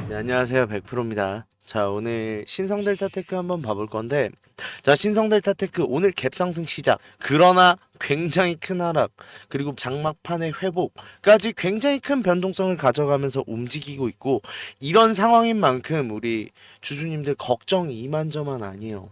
네, 안녕하세요. 100%입니다. 자, 오늘 신성델타테크 한번 봐볼 건데, 자, 신성델타테크 오늘 갭상승 시작. 그러나 굉장히 큰 하락, 그리고 장막판의 회복까지 굉장히 큰 변동성을 가져가면서 움직이고 있고, 이런 상황인 만큼 우리 주주님들 걱정 이만저만 아니에요.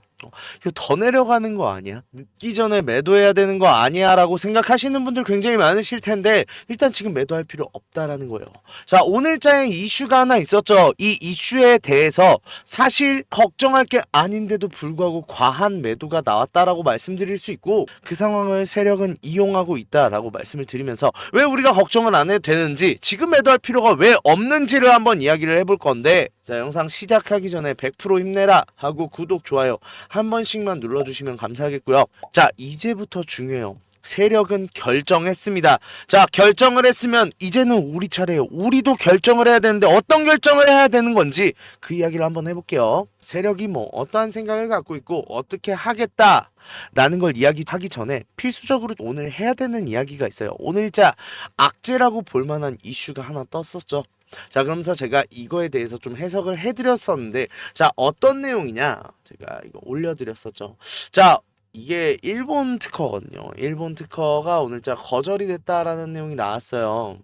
이거 더 내려가는 거 아니야? 늦기 전에 매도해야 되는 거 아니야? 라고 생각하시는 분들 굉장히 많으실 텐데, 일단 지금 매도할 필요 없다라는 거예요. 자, 오늘자에 이슈가 하나 있었죠. 이 이슈에 대해서 사실 걱정할 게 아닌데도 불구하고 과한 매도가 나왔다라고 말씀드릴 수 있고, 그 상황을 세력은 이용하고 있다라고 말씀을 드리면서 왜 우리가 걱정을 안 해도 되는지, 지금 매도할 필요가 왜 없는지를 한번 이야기를 해볼 건데, 자, 영상 시작하기 전에 100% 힘내라 하고 구독, 좋아요 한 번씩만 눌러주시면 감사하겠고요. 자, 이제부터 중요해요. 세력은 결정했습니다. 자, 결정을 했으면 이제는 우리 차례예요. 우리도 결정을 해야 되는데 어떤 결정을 해야 되는 건지 그 이야기를 한번 해볼게요. 세력이 뭐 어떠한 생각을 갖고 있고 어떻게 하겠다 라는 걸 이야기하기 전에 필수적으로 오늘 해야 되는 이야기가 있어요. 오늘자 악재라고 볼만한 이슈가 하나 떴었죠. 자, 그러면서 제가 이거에 대해서 좀 해석을 해드렸었는데, 자, 어떤 내용이냐, 제가 이거 올려드렸었죠. 자, 이게 일본 특허거든요. 일본 특허가 오늘자 거절이 됐다라는 내용이 나왔어요.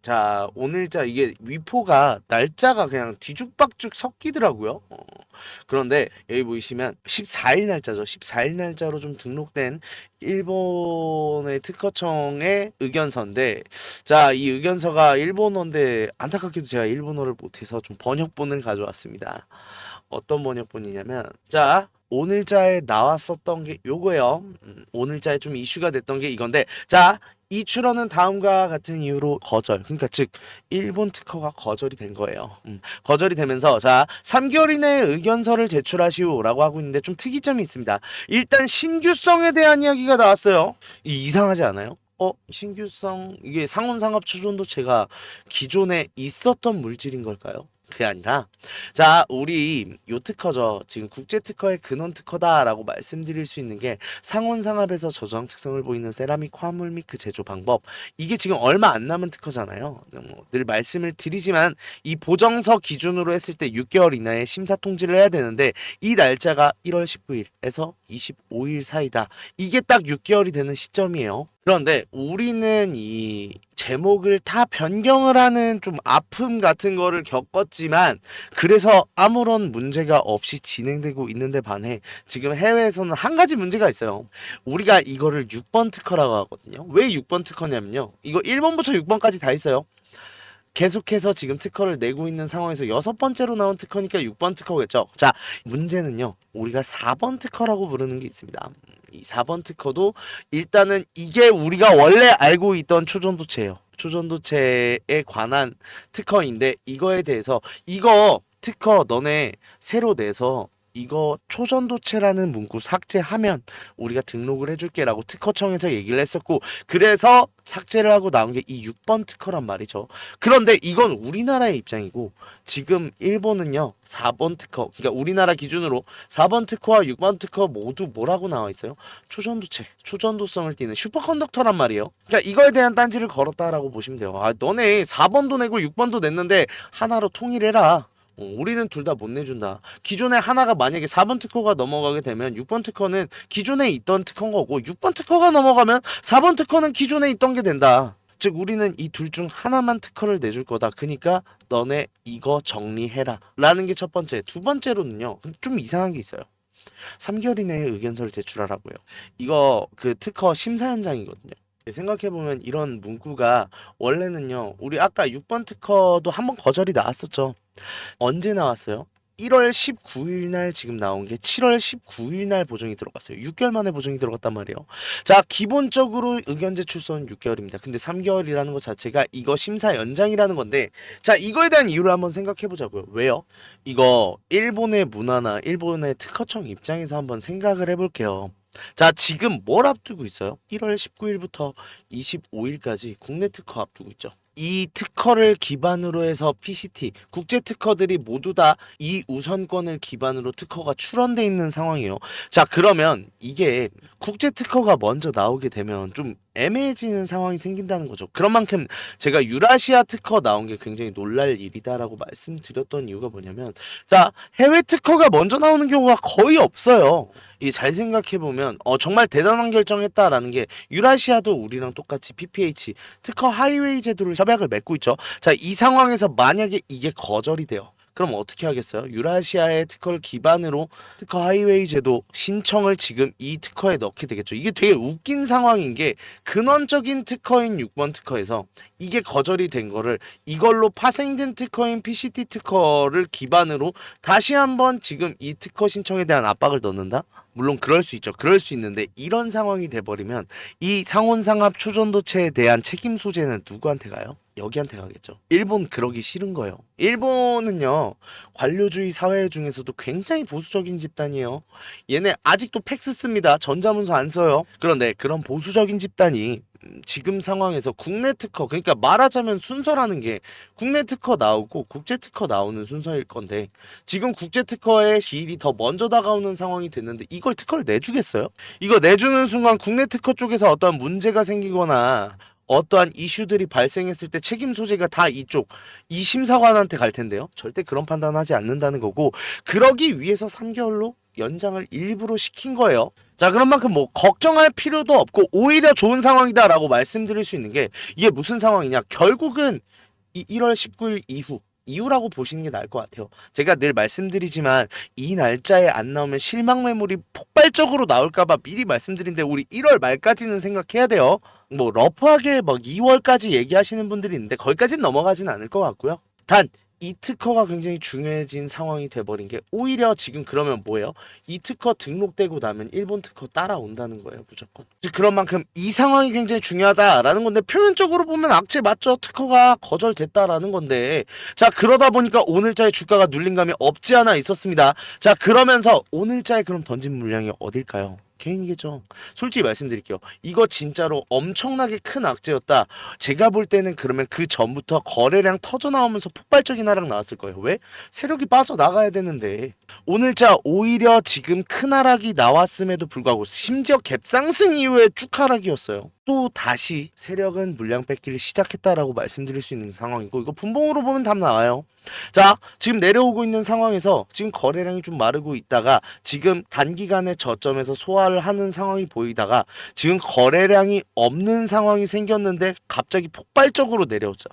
자, 오늘자 이게 위포가 날짜가 그냥 뒤죽박죽 섞이더라고요. 그런데 여기 보이시면 14일 날짜죠. 14일 날짜로 좀 등록된 일본의 특허청의 의견서인데, 자, 이 의견서가 일본어인데 안타깝게도 제가 일본어를 못해서 좀 번역본을 가져왔습니다. 어떤 번역본이냐면, 자, 오늘자에 나왔었던 게 요거예요. 오늘자에 좀 이슈가 됐던 게 이건데, 자, 이 출원은 다음과 같은 이유로 거절. 그러니까 즉 일본 특허가 거절이 된 거예요. 거절이 되면서, 자, 3개월 이내에 의견서를 제출하시오라고 하고 있는데 좀 특이점이 있습니다. 일단 신규성에 대한 이야기가 나왔어요. 이상하지 않아요? 신규성, 이게 상온상업 초전도체가 기존에 있었던 물질인 걸까요? 그게 아니라, 자, 우리 요 특허죠. 지금 국제 특허의 근원 특허다라고 말씀드릴 수 있는 게 상온상압에서 저저항 특성을 보이는 세라믹 화물 및 그 제조 방법. 이게 지금 얼마 안 남은 특허잖아요. 늘 말씀을 드리지만 이 보정서 기준으로 했을 때 6개월 이내에 심사 통지를 해야 되는데, 이 날짜가 1월 19일에서 25일 사이다. 이게 딱 6개월이 되는 시점이에요. 그런데 우리는 이 제목을 다 변경을 하는 좀 아픔 같은 거를 겪었지만, 그래서 아무런 문제가 없이 진행되고 있는데 반해 지금 해외에서는 한 가지 문제가 있어요. 우리가 이거를 6번 특허라고 하거든요. 왜 6번 특허냐면요, 이거 1번부터 6번까지 다 있어요. 계속해서 지금 특허를 내고 있는 상황에서 6번째로 나온 특허니까 6번 특허겠죠. 자, 문제는요, 우리가 4번 특허라고 부르는 게 있습니다. 이 4번 특허도 일단은 이게 우리가 원래 알고 있던 초전도체예요. 초전도체에 관한 특허인데, 이거에 대해서 이거 특허 너네 새로 내서 이거 초전도체라는 문구 삭제하면 우리가 등록을 해줄게라고 특허청에서 얘기를 했었고, 그래서 삭제를 하고 나온 게 이 6번 특허란 말이죠. 그런데 이건 우리나라의 입장이고, 지금 일본은요 4번 특허, 그러니까 우리나라 기준으로 4번 특허와 6번 특허 모두 뭐라고 나와 있어요? 초전도체, 초전도성을 띠는 슈퍼컨덕터란 말이에요. 그러니까 이거에 대한 딴지를 걸었다라고 보시면 돼요. 아, 너네 4번도 내고 6번도 냈는데 하나로 통일해라. 우리는 둘 다 못 내준다. 기존에 하나가 만약에 4번 특허가 넘어가게 되면 6번 특허는 기존에 있던 특허인 거고, 6번 특허가 넘어가면 4번 특허는 기존에 있던 게 된다. 즉 우리는 이 둘 중 하나만 특허를 내줄 거다. 그러니까 너네 이거 정리해라 라는 게 첫 번째. 두 번째로는요, 좀 이상한 게 있어요. 3개월 이내에 의견서를 제출하라고요. 이거 그 특허 심사 현장이거든요. 생각해보면 이런 문구가 원래는요, 우리 아까 6번 특허도 한번 거절이 나왔었죠. 언제 나왔어요? 1월 19일 날 지금 나온 게 7월 19일 날 보정이 들어갔어요. 6개월 만에 보정이 들어갔단 말이에요. 자, 기본적으로 의견 제출서는 6개월입니다. 근데 3개월이라는 것 자체가 이거 심사 연장이라는 건데, 자, 이거에 대한 이유를 한번 생각해 보자고요. 왜요? 이거 일본의 문화나 일본의 특허청 입장에서 한번 생각을 해볼게요. 자, 지금 뭘 앞두고 있어요? 1월 19일부터 25일까지 국내 특허 앞두고 있죠. 이 특허를 기반으로 해서 PCT 국제 특허들이 모두 다 이 우선권을 기반으로 특허가 출원돼 있는 상황이에요. 자, 그러면 이게 국제 특허가 먼저 나오게 되면 좀 애매해지는 상황이 생긴다는 거죠. 그런 만큼 제가 유라시아 특허 나온 게 굉장히 놀랄 일이다라고 말씀드렸던 이유가 뭐냐면, 자, 해외 특허가 먼저 나오는 경우가 거의 없어요. 이 잘 생각해 보면 정말 대단한 결정했다라는 게, 유라시아도 우리랑 똑같이 PPH 특허 하이웨이 제도를 협약을 맺고 있죠. 자, 이 상황에서 만약에 이게 거절이 돼요. 그럼 어떻게 하겠어요? 유라시아의 특허를 기반으로 특허 하이웨이 제도 신청을 지금 이 특허에 넣게 되겠죠. 이게 되게 웃긴 상황인 게, 근원적인 특허인 6번 특허에서 이게 거절이 된 거를 이걸로 파생된 특허인 PCT 특허를 기반으로 다시 한번 지금 이 특허 신청에 대한 압박을 넣는다? 물론 그럴 수 있죠. 그럴 수 있는데, 이런 상황이 돼버리면 이 상혼상합 초전도체에 대한 책임 소재는 누구한테 가요? 여기한테 가겠죠. 일본 그러기 싫은 거예요. 일본은요, 관료주의 사회 중에서도 굉장히 보수적인 집단이에요. 얘네 아직도 팩스 씁니다. 전자문서 안 써요. 그런데 그런 보수적인 집단이 지금 상황에서 국내 특허, 그러니까 말하자면 순서라는 게 국내 특허 나오고 국제 특허 나오는 순서일 건데, 지금 국제 특허의 기일이 더 먼저 다가오는 상황이 됐는데 이걸 특허를 내주겠어요? 이거 내주는 순간 국내 특허 쪽에서 어떠한 문제가 생기거나 어떠한 이슈들이 발생했을 때 책임 소재가 다 이쪽 이 심사관한테 갈 텐데요. 절대 그런 판단하지 않는다는 거고, 그러기 위해서 3개월로 연장을 일부러 시킨 거예요. 자, 그런 만큼 뭐 걱정할 필요도 없고 오히려 좋은 상황이다라고 말씀드릴 수 있는 게, 이게 무슨 상황이냐, 결국은 이 1월 19일 이후라고 보시는 게 나을 것 같아요. 제가 늘 말씀드리지만 이 날짜에 안 나오면 실망 매물이 폭발적으로 나올까봐 미리 말씀드린데, 우리 1월 말까지는 생각해야 돼요. 뭐 러프하게 막 2월까지 얘기하시는 분들이 있는데 거기까지는 넘어가진 않을 것 같고요. 단 이 특허가 굉장히 중요해진 상황이 돼버린 게, 오히려 지금 그러면 뭐예요? 이 특허 등록되고 나면 일본 특허 따라온다는 거예요, 무조건. 즉 그런 만큼 이 상황이 굉장히 중요하다라는 건데, 표면적으로 보면 악재 맞죠? 특허가 거절됐다라는 건데, 자, 그러다 보니까 오늘자의 주가가 눌린 감이 없지 않아 있었습니다. 자, 그러면서 오늘자에 그럼 던진 물량이 어딜까요? 개인이겠죠. 솔직히 말씀드릴게요. 이거 진짜로 엄청나게 큰 악재였다. 제가 볼 때는 그러면 그 전부터 거래량 터져 나오면서 폭발적인 하락 나왔을 거예요. 왜? 세력이 빠져나가야 되는데. 오늘자 오히려 지금 큰 하락이 나왔음에도 불구하고, 심지어 갭상승 이후에 쭉 하락이었어요. 또 다시 세력은 물량 뺏기를 시작했다라고 말씀드릴 수 있는 상황이고, 이거 분봉으로 보면 답 나와요. 자, 지금 내려오고 있는 상황에서 지금 거래량이 좀 마르고 있다가 지금 단기간에 저점에서 소화를 하는 상황이 보이다가 지금 거래량이 없는 상황이 생겼는데 갑자기 폭발적으로 내려오죠.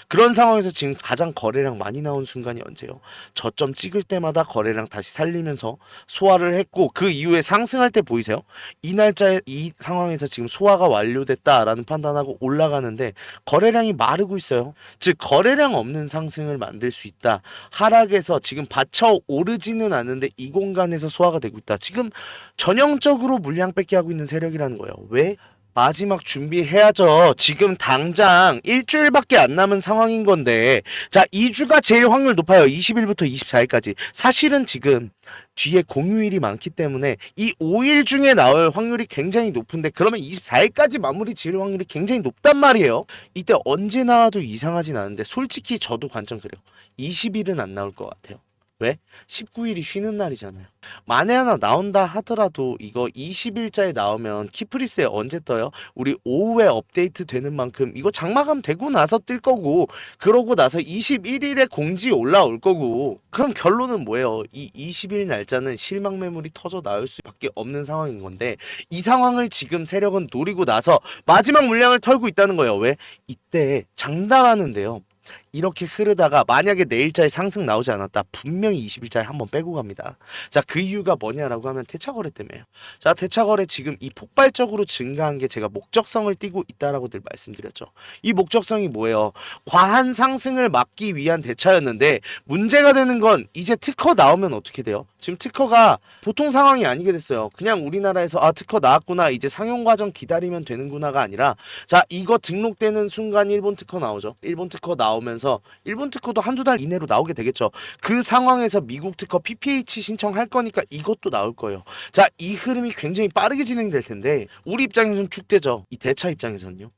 그런 상황에서 지금 가장 거래량 많이 나온 순간이 언제요? 저점 찍을 때마다 거래량 다시 살리면서 소화를 했고, 그 이후에 상승할 때 보이세요? 이 날짜에 이 상황에서 지금 소화가 완료됐다라는 판단하고 올라가는데 거래량이 마르고 있어요. 즉 거래량 없는 상승을 만들 수 있다. 하락에서 지금 받쳐 오르지는 않는데 이 공간에서 소화가 되고 있다. 지금 전형적으로 물량 뺏기 하고 있는 세력이라는 거예요. 왜? 마지막 준비해야죠. 지금 당장 일주일밖에 안 남은 상황인 건데, 자, 2주가 제일 확률 높아요. 20일부터 24일까지. 사실은 지금 뒤에 공휴일이 많기 때문에 이 5일 중에 나올 확률이 굉장히 높은데, 그러면 24일까지 마무리 지을 확률이 굉장히 높단 말이에요. 이때 언제 나와도 이상하진 않은데, 솔직히 저도 관점 그래요. 20일은 안 나올 것 같아요. 왜? 19일이 쉬는 날이잖아요. 만에 하나 나온다 하더라도 이거 20일자에 나오면 키프리스에 언제 떠요? 우리 오후에 업데이트 되는 만큼 이거 장마감 되고 나서 뜰 거고, 그러고 나서 21일에 공지 올라올 거고, 그럼 결론은 뭐예요? 이 20일 날짜는 실망 매물이 터져 나올 수밖에 없는 상황인 건데, 이 상황을 지금 세력은 노리고 나서 마지막 물량을 털고 있다는 거예요. 왜? 이때 장담하는데요. 이렇게 흐르다가 만약에 내일자에 상승 나오지 않았다, 분명히 20일자에 한번 빼고 갑니다. 자, 그 이유가 뭐냐라고 하면 대차거래 때문에요. 자, 대차거래 지금 이 폭발적으로 증가한 게 제가 목적성을 띠고 있다라고 늘 말씀드렸죠. 이 목적성이 뭐예요? 과한 상승을 막기 위한 대차였는데, 문제가 되는 건 이제 특허 나오면 어떻게 돼요? 지금 특허가 보통 상황이 아니게 됐어요. 그냥 우리나라에서 특허 나왔구나, 이제 상용 과정 기다리면 되는구나가 아니라, 자, 이거 등록되는 순간 일본 특허 나오죠. 일본 특허 나오면서 일본 특허도 한두 달 이내로 나오게 되겠죠. 그 상황에서 미국 특허 PPH 신청할 거니까 이것도 나올 거예요. 자, 이 흐름이 굉장히 빠르게 진행될 텐데, 우리 입장에서는 축대죠. 이 대차 입장에서는요.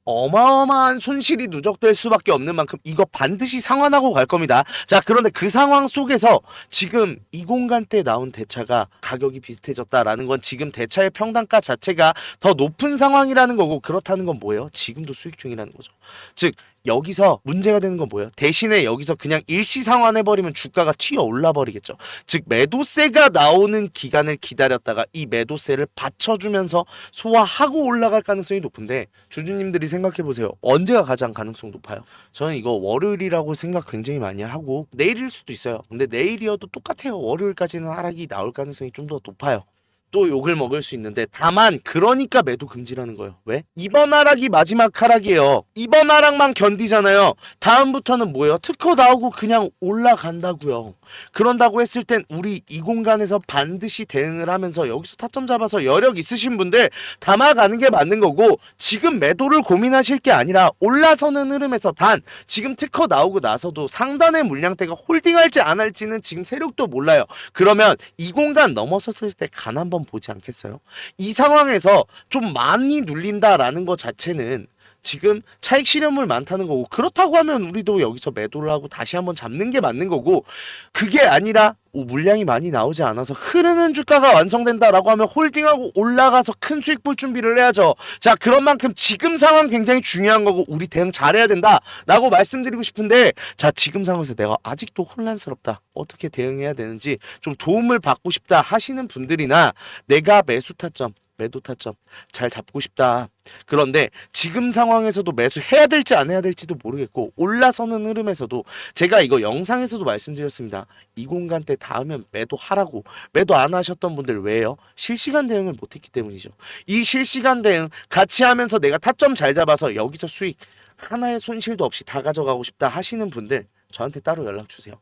어마어마한 손실이 누적될 수밖에 없는 만큼 이거 반드시 상환하고 갈 겁니다. 자, 그런데 그 상황 속에서 지금 이 공간 때 나온 대차가 가격이 비슷해졌다라는 건 지금 대차의 평단가 자체가 더 높은 상황이라는 거고, 그렇다는 건 뭐예요? 지금도 수익 중이라는 거죠. 즉 여기서 문제가 되는 건 뭐예요? 대신에 여기서 그냥 일시 상환해버리면 주가가 튀어 올라버리겠죠. 즉 매도세가 나오는 기간을 기다렸다가 이 매도세를 받쳐주면서 소화하고 올라갈 가능성이 높은데, 주주님들이 생각해보세요. 언제가 가장 가능성 높아요? 저는 이거 월요일이라고 생각 굉장히 많이 하고, 내일일 수도 있어요. 근데 내일이어도 똑같아요. 월요일까지는 하락이 나올 가능성이 좀 더 높아요. 또 욕을 먹을 수 있는데, 다만 그러니까 매도 금지라는 거예요. 왜? 이번 하락이 마지막 하락이에요. 이번 하락만 견디잖아요. 다음부터는 뭐예요? 특허 나오고 그냥 올라간다고요. 그런다고 했을 땐 우리 이 공간에서 반드시 대응을 하면서 여기서 타점 잡아서 여력 있으신 분들 담아가는 게 맞는 거고, 지금 매도를 고민하실 게 아니라 올라서는 흐름에서, 단 지금 특허 나오고 나서도 상단의 물량대가 홀딩할지 안 할지는 지금 세력도 몰라요. 그러면 이 공간 넘어섰을 때 간 한번 보지 않겠어요? 이 상황에서 좀 많이 눌린다라는 것 자체는 지금 차익 실현물 많다는 거고, 그렇다고 하면 우리도 여기서 매도를 하고 다시 한번 잡는 게 맞는 거고, 그게 아니라 물량이 많이 나오지 않아서 흐르는 주가가 완성된다라고 하면 홀딩하고 올라가서 큰 수익 볼 준비를 해야죠. 자, 그런 만큼 지금 상황 굉장히 중요한 거고 우리 대응 잘해야 된다라고 말씀드리고 싶은데, 자, 지금 상황에서 내가 아직도 혼란스럽다, 어떻게 대응해야 되는지 좀 도움을 받고 싶다 하시는 분들이나, 내가 매수 타점 매도 타점 잘 잡고 싶다, 그런데 지금 상황에서도 매수해야 될지 안 해야 될지도 모르겠고, 올라서는 흐름에서도 제가 이거 영상에서도 말씀드렸습니다. 이 공간 때 닿으면 매도하라고. 매도 안 하셨던 분들 왜요? 실시간 대응을 못했기 때문이죠. 이 실시간 대응 같이 하면서 내가 타점 잘 잡아서 여기서 수익 하나의 손실도 없이 다 가져가고 싶다 하시는 분들 저한테 따로 연락 주세요.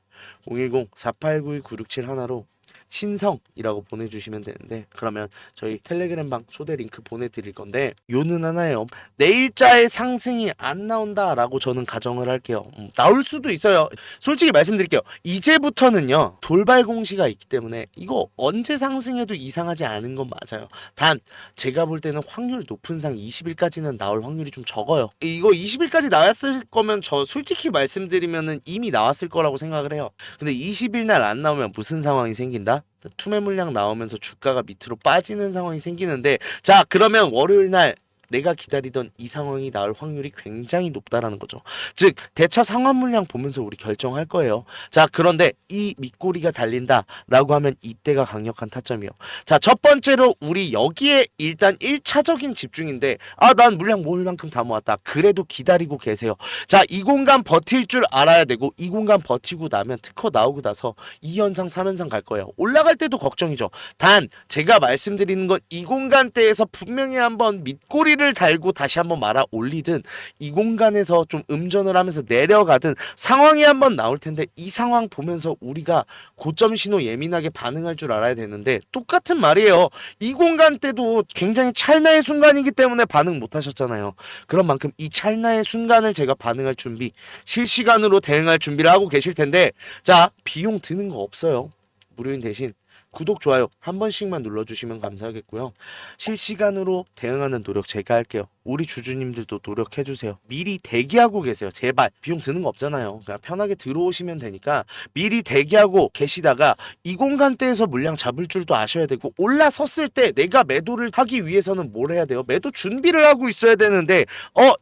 010-4892-9671 하나로 신성이라고 보내주시면 되는데, 그러면 저희 텔레그램방 초대 링크 보내드릴 건데, 요는 하나예요. 내일자의 상승이 안 나온다라고 저는 가정을 할게요. 나올 수도 있어요. 솔직히 말씀드릴게요. 이제부터는요, 돌발 공시가 있기 때문에 이거 언제 상승해도 이상하지 않은 건 맞아요. 단 제가 볼 때는 확률 높은 상 20일까지는 나올 확률이 좀 적어요. 이거 20일까지 나왔을 거면 저 솔직히 말씀드리면은 이미 나왔을 거라고 생각을 해요. 근데 20일 날 안 나오면 무슨 상황이 생긴다? 투매 물량 나오면서 주가가 밑으로 빠지는 상황이 생기는데, 자, 그러면 월요일 날 내가 기다리던 이 상황이 나올 확률이 굉장히 높다라는 거죠. 즉 대차 상환 물량 보면서 우리 결정할 거예요. 자, 그런데 이 밑꼬리가 달린다라고 하면 이때가 강력한 타점이요. 자, 첫 번째로 우리 여기에 일단 1차적인 집중인데, 난 물량 모을 만큼 다 모았다, 그래도 기다리고 계세요. 자, 이 공간 버틸 줄 알아야 되고, 이 공간 버티고 나면 특허 나오고 나서 2연상 3연상 갈 거예요. 올라갈 때도 걱정이죠. 단 제가 말씀드리는 건 이 공간대에서 분명히 한번 밑꼬리를 달고 다시 한번 말아 올리든, 이 공간에서 좀 음전을 하면서 내려가든 상황이 한번 나올 텐데, 이 상황 보면서 우리가 고점 신호 예민하게 반응할 줄 알아야 되는데, 똑같은 말이에요. 이 공간 때도 굉장히 찰나의 순간이기 때문에 반응 못 하셨잖아요. 그런 만큼 이 찰나의 순간을 제가 반응할 준비, 실시간으로 대응할 준비를 하고 계실 텐데, 자, 비용 드는 거 없어요. 무료인 대신 구독, 좋아요 한 번씩만 눌러주시면 감사하겠고요. 실시간으로 대응하는 노력 제가 할게요. 우리 주주님들도 노력해주세요. 미리 대기하고 계세요. 제발. 비용 드는 거 없잖아요. 그냥 편하게 들어오시면 되니까 미리 대기하고 계시다가 이 공간대에서 물량 잡을 줄도 아셔야 되고, 올라섰을 때 내가 매도를 하기 위해서는 뭘 해야 돼요? 매도 준비를 하고 있어야 되는데,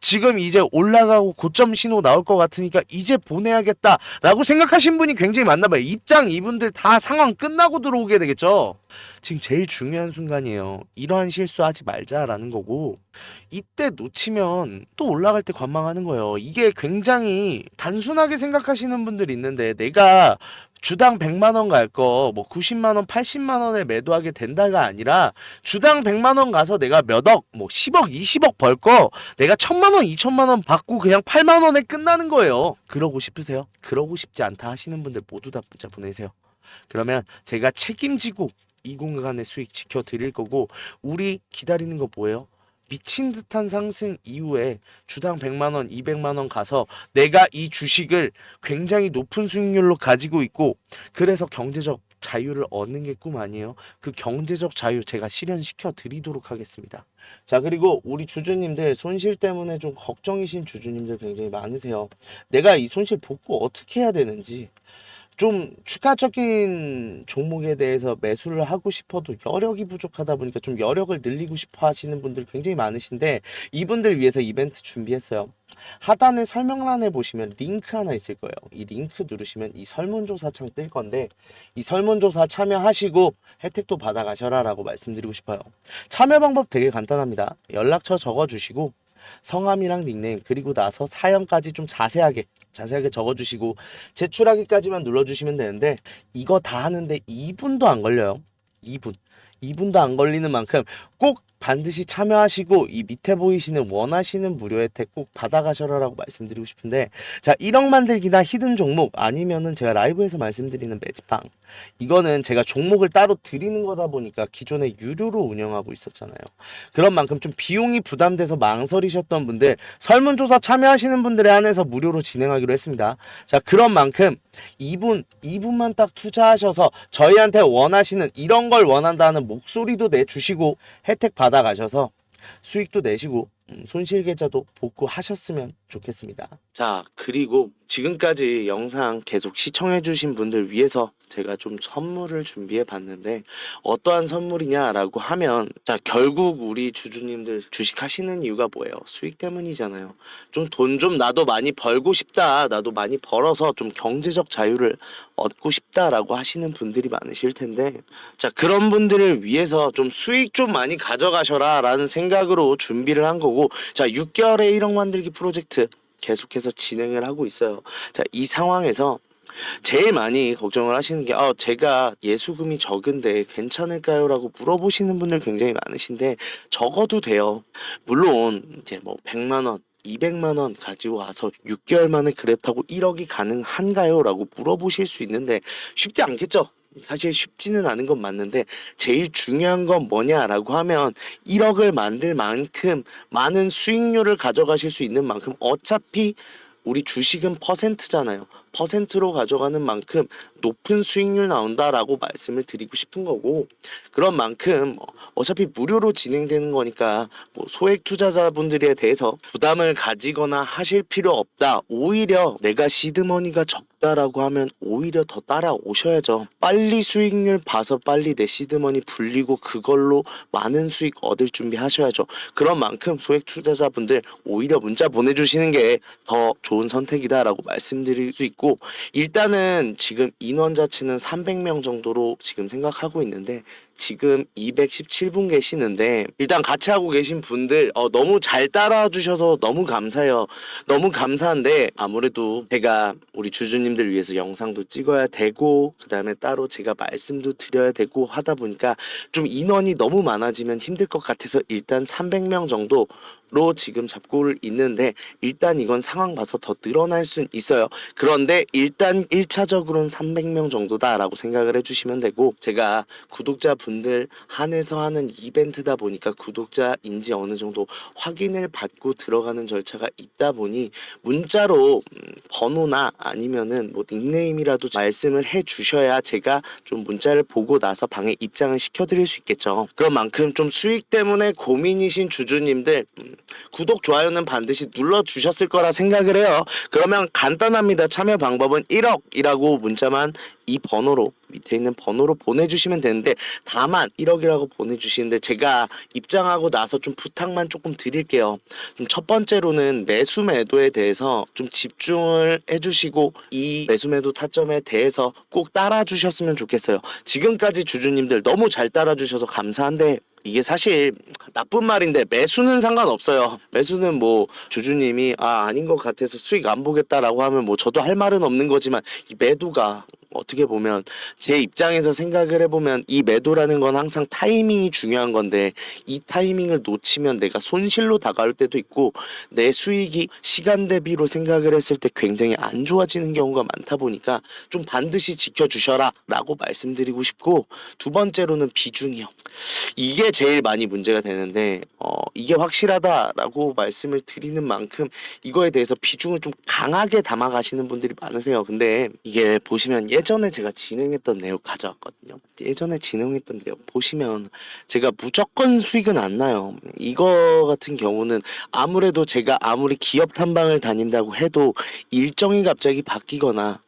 지금 이제 올라가고 고점 신호 나올 것 같으니까 이제 보내야겠다 라고 생각하신 분이 굉장히 많나봐요. 입장 이분들 다 상황 끝나고 들어오게 되겠죠. 지금 제일 중요한 순간이에요. 이러한 실수하지 말자라는 거고, 이때 놓치면 또 올라갈 때 관망하는 거예요. 이게 굉장히 단순하게 생각하시는 분들이 있는데, 내가 주당 100만원 갈 거 뭐 90만원 80만원에 매도하게 된다가 아니라, 주당 100만원 가서 내가 몇억 뭐 10억 20억 벌 거 내가 1000만원 2000만원 받고 그냥 8만원에 끝나는 거예요. 그러고 싶으세요? 그러고 싶지 않다 하시는 분들 모두 다 문자 보내세요. 그러면 제가 책임지고 이 공간의 수익 지켜드릴 거고, 우리 기다리는 거 뭐예요? 미친 듯한 상승 이후에 주당 100만원 200만원 가서 내가 이 주식을 굉장히 높은 수익률로 가지고 있고, 그래서 경제적 자유를 얻는 게 꿈 아니에요? 그 경제적 자유 제가 실현시켜 드리도록 하겠습니다. 자, 그리고 우리 주주님들 손실 때문에 좀 걱정이신 주주님들 굉장히 많으세요. 내가 이 손실 복구 어떻게 해야 되는지, 좀 추가적인 종목에 대해서 매수를 하고 싶어도 여력이 부족하다 보니까 좀 여력을 늘리고 싶어 하시는 분들 굉장히 많으신데, 이분들 위해서 이벤트 준비했어요. 하단에 설명란에 보시면 링크 하나 있을 거예요. 이 링크 누르시면 이 설문조사 창 뜰 건데, 이 설문조사 참여하시고 혜택도 받아가셔라 라고 말씀드리고 싶어요. 참여 방법 되게 간단합니다. 연락처 적어주시고 성함이랑 닉네임, 그리고 나서 사연까지 좀 자세하게 적어주시고 제출하기까지만 눌러주시면 되는데, 이거 다 하는데 2분도 안 걸려요. 2분도 안 걸리는 만큼 꼭 반드시 참여하시고 이 밑에 보이시는 원하시는 무료 혜택 꼭 받아가셔라라고 말씀드리고 싶은데, 자, 1억 만들기나 히든 종목, 아니면은 제가 라이브에서 말씀드리는 매직방, 이거는 제가 종목을 따로 드리는 거다 보니까 기존에 유료로 운영하고 있었잖아요. 그런 만큼 좀 비용이 부담돼서 망설이셨던 분들, 설문조사 참여하시는 분들에 한해서 무료로 진행하기로 했습니다. 자, 그런 만큼 2분만 딱 투자하셔서 저희한테 원하시는 이런 걸 원한다는 목소리도 내주시고 혜택 받아가셔서 수익도 내시고 손실 계좌도 복구하셨으면 좋겠습니다. 자, 그리고 지금까지 영상 계속 시청해주신 분들 위해서 제가 좀 선물을 준비해 봤는데, 어떠한 선물이냐라고 하면, 자, 결국 우리 주주님들 주식 하시는 이유가 뭐예요? 수익 때문이잖아요. 좀 돈 좀 나도 많이 벌고 싶다, 나도 많이 벌어서 좀 경제적 자유를 얻고 싶다라고 하시는 분들이 많으실 텐데, 자, 그런 분들을 위해서 좀 수익 좀 많이 가져가셔라 라는 생각으로 준비를 한 거고, 자, 6개월의 1억 만들기 프로젝트 계속해서 진행을 하고 있어요. 자, 이 상황에서 제일 많이 걱정을 하시는 게, 제가 예수금이 적은데 괜찮을까요? 라고 물어보시는 분들 굉장히 많으신데, 적어도 돼요. 물론 이제 뭐 100만원 200만원 가지고 와서 6개월 만에 그랬다고 1억이 가능한가요? 라고 물어보실 수 있는데, 쉽지 않겠죠? 사실 쉽지는 않은 건 맞는데, 제일 중요한 건 뭐냐라고 하면 1억을 만들 만큼 많은 수익률을 가져가실 수 있는 만큼, 어차피 우리 주식은 퍼센트잖아요. 퍼센트로 가져가는 만큼 높은 수익률 나온다라고 말씀을 드리고 싶은 거고, 그런 만큼 어차피 무료로 진행되는 거니까 뭐 소액 투자자분들에 대해서 부담을 가지거나 하실 필요 없다. 오히려 내가 시드머니가 적다라고 하면 오히려 더 따라오셔야죠. 빨리 수익률 봐서 빨리 내 시드머니 불리고 그걸로 많은 수익 얻을 준비 하셔야죠. 그런 만큼 소액 투자자분들 오히려 문자 보내주시는 게 더 좋은 선택이다라고 말씀드릴 수 있고, 일단은 지금 인원 자체는 300명 정도로 지금 생각하고 있는데, 지금 217분 계시는데, 일단 같이 하고 계신 분들 너무 잘 따라와 주셔서 너무 감사해요. 너무 감사한데, 아무래도 제가 우리 주주님들 위해서 영상도 찍어야 되고, 그 다음에 따로 제가 말씀도 드려야 되고 하다 보니까 좀 인원이 너무 많아지면 힘들 것 같아서 일단 300명 정도로 지금 잡고 있는데, 일단 이건 상황 봐서 더 늘어날 수는 있어요. 그런데 일단 1차적으로는 300명 정도다라고 생각을 해주시면 되고, 제가 구독자분들 한해서 하는 이벤트다 보니까 구독자인지 어느 정도 확인을 받고 들어가는 절차가 있다 보니 문자로 번호나 아니면은 뭐 닉네임이라도 말씀을 해 주셔야 제가 좀 문자를 보고 나서 방에 입장을 시켜드릴 수 있겠죠. 그런 만큼 좀 수익 때문에 고민이신 주주님들, 구독, 좋아요는 반드시 눌러주셨을 거라 생각을 해요. 그러면 간단합니다. 참여 방법은 1억이라고 문자만 이 번호로, 밑에 있는 번호로 보내주시면 되는데, 다만 1억이라고 보내주시는데 제가 입장하고 나서 좀 부탁만 조금 드릴게요. 좀 첫 번째로는 매수 매도에 대해서 좀 집중을 해주시고, 이 매수 매도 타점에 대해서 꼭 따라주셨으면 좋겠어요. 지금까지 주주님들 너무 잘 따라주셔서 감사한데, 이게 사실 나쁜 말인데 매수는 상관없어요. 매수는 뭐 주주님이 아닌 것 같아서 수익 안 보겠다라고 하면 뭐 저도 할 말은 없는 거지만, 이 매도가 어떻게 보면 제 입장에서 생각을 해보면 이 매도라는 건 항상 타이밍이 중요한 건데, 이 타이밍을 놓치면 내가 손실로 다가올 때도 있고, 내 수익이 시간 대비로 생각을 했을 때 굉장히 안 좋아지는 경우가 많다 보니까 좀 반드시 지켜주셔라 라고 말씀드리고 싶고, 두 번째로는 비중이요. 이게 제일 많이 문제가 되는데, 이게 확실하다라고 말씀을 드리는 만큼 이거에 대해서 비중을 좀 강하게 담아가시는 분들이 많으세요. 근데 이게 보시면 예전에 제가 진행했던 내용 가져왔거든요. 예전에 진행했던 내용 보시면 제가 무조건 수익은 안 나요. 이거 같은 경우는 아무래도 제가 아무리 기업 탐방을 다닌다고 해도 일정이 갑자기 바뀌거나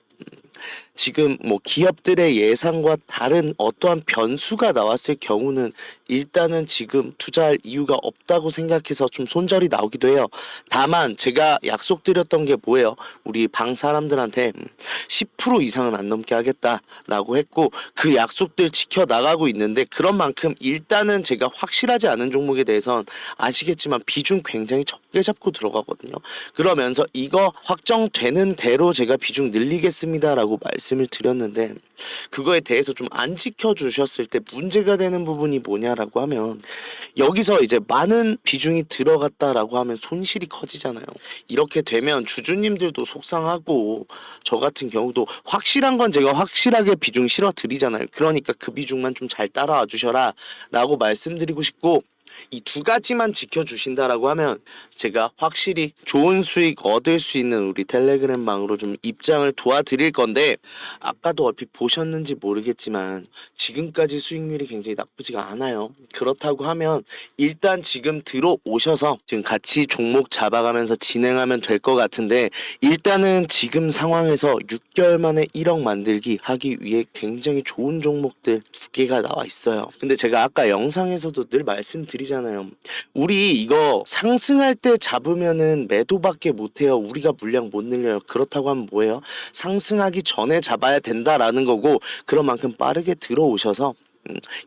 지금 뭐 기업들의 예상과 다른 어떠한 변수가 나왔을 경우는 일단은 지금 투자할 이유가 없다고 생각해서 좀 손절이 나오기도 해요. 다만 제가 약속드렸던 게 뭐예요? 우리 방 사람들한테 10% 이상은 안 넘게 하겠다라고 했고 그 약속들 지켜 나가고 있는데 그런 만큼 일단은 제가 확실하지 않은 종목에 대해선 아시겠지만 비중 굉장히 적게 잡고 들어가거든요. 그러면서 이거 확정되는 대로 제가 비중 늘리겠습니다라고 말씀을 드렸는데 그거에 대해서 좀 안 지켜주셨을 때 문제가 되는 부분이 뭐냐라고 하면 여기서 이제 많은 비중이 들어갔다라고 하면 손실이 커지잖아요. 이렇게 되면 주주님들도 속상하고 저 같은 경우도 확실한 건 제가 확실하게 비중 실어 드리잖아요. 그러니까 그 비중만 좀 잘 따라와 주셔라 라고 말씀드리고 싶고 이 두 가지만 지켜주신다라고 하면 제가 확실히 좋은 수익 얻을 수 있는 우리 텔레그램 방으로 좀 입장을 도와드릴 건데 아까도 얼핏 보셨는지 모르겠지만 지금까지 수익률이 굉장히 나쁘지가 않아요. 그렇다고 하면 일단 지금 들어오셔서 지금 같이 종목 잡아가면서 진행하면 될 것 같은데 일단은 지금 상황에서 6개월 만에 1억 만들기 하기 위해 굉장히 좋은 종목들 두 개가 나와 있어요. 근데 제가 아까 영상에서도 늘 말씀드리잖아요. 우리 이거 상승할 때 잡으면은 매도밖에 못해요. 우리가 물량 못 늘려요. 그렇다고 하면 뭐예요? 상승하기 전에 잡아야 된다라는 거고 그런 만큼 빠르게 들어오셔서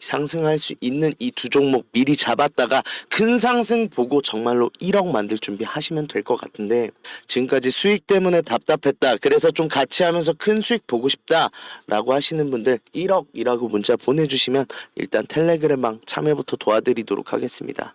상승할 수 있는 이 두 종목 미리 잡았다가 큰 상승 보고 정말로 1억 만들 준비 하시면 될 것 같은데 지금까지 수익 때문에 답답했다. 그래서 좀 같이 하면서 큰 수익 보고 싶다 라고 하시는 분들 1억이라고 문자 보내주시면 일단 텔레그램방 참여부터 도와드리도록 하겠습니다.